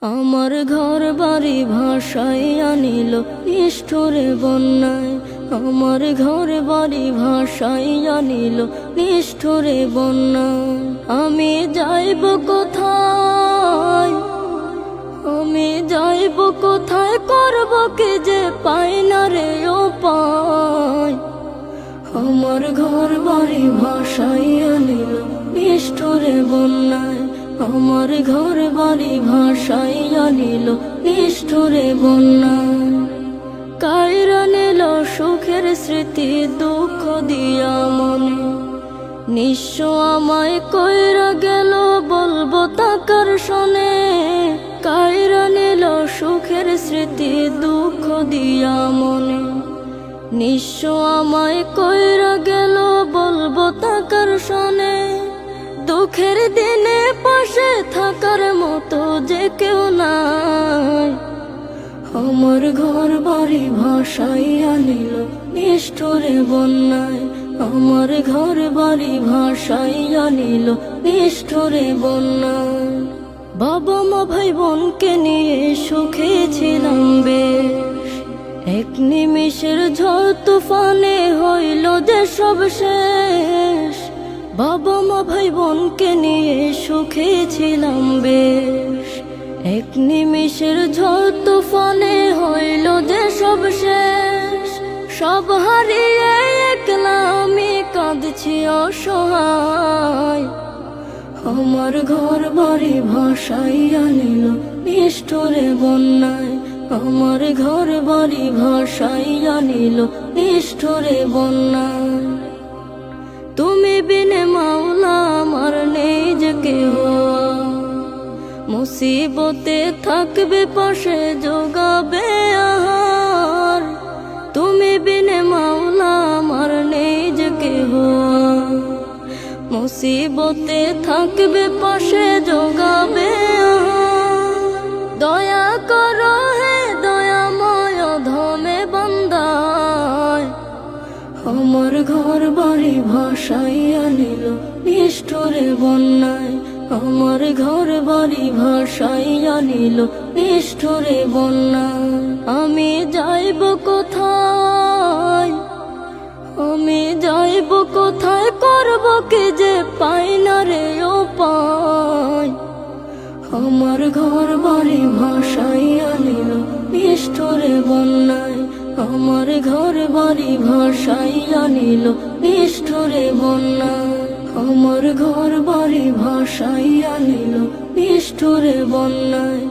আমার ঘর বাড়ি ভাসাইয়া নিল নিষ্ঠুরে বন্যায়। আমার ঘর বাড়ি ভাসাইয়া নিল নিষ্ঠুরে বন্যায়। আমি যাইব কোথায়, আমি যাইব কোথায়, করব কি যে পাই না রে উপায়। আমার ঘর বাড়ি ভাসাইয়া নিল নিষ্ঠুরে বন্যায়। আমার ঘর বাড়ি ভাসাইয়া নিল নিষ্ঠুরে বন্যায়। কাইরা নিল সুখের স্মৃতি দুঃখ দিয়া মনে, নিঃস্ব আমায় কইরা গেল বলবো তাকার শোনে। কাইরা নিল সুখের স্মৃতি দুঃখ দিয়া মনে, নিঃস্ব আমায় কইরা গেল বলবো তাকার শোনে। দুঃখের দিনে পাশে থাকার মতো যে কেউ নাই। আমার ঘর বাড়ি ভাসাইয়া নিল নিষ্ঠুরে বন্যায়। আমার ঘর বাড়ি ভাসাইয়া নিল নিষ্ঠুরে বন্যায়। বাবা মা ভাই বোনকে নিয়ে সুখে ছিলাম বেশ, এক নিমিষের ঝড় তুফানে হইল যে সব শেষ। বাবা মা ভাই বোনকে নিয়ে সুখে ছিলাম বেশ, এক নিমিষের ঝড় তুফানে হইল যে সব শেষ। সব হারিয়ে একলা আমি কাঁদছি অসহায়। আমার ঘর বাড়ি ভাসাইয়া নিল নিষ্ঠুরে বন্যায়। আমার ঘর বাড়ি ভাসাইয়া নিল নিষ্ঠুরে বন্যায়। তুমি বিনে মাওলা আমার নেই যে কেহ, মুসিবতে থাকবে পাশে যোগাবে আহার। তুমি বিনে মাওলা আমার নেই যে কেহ, মুসিবতে থাকবে পাশে যোগাবে আহার। দয়া করো হে দয়াময় ধমে বান্দায়। আমার ঘর বাড়ি ভাসাইয়া নিল নিষ্ঠুরে বন্যায়। আমার ঘর বাড়ি ভাসাইয়া নিল নিষ্ঠুরে বন্যায়। আমি যাইব কোথায়, আমি যাইব কোথায়, করব কি যে পাই না রে উপায়। আমার ঘর বাড়ি ভাসাইয়া নিল নিষ্ঠুরে বন্যায়। আমার ঘর বাড়ি ভাসাইয়া নিল নিষ্ঠুরে বন্যায়। আমার ঘর বাড়ি ভাসাইয়া নিল নিষ্ঠুরে বন্যায়।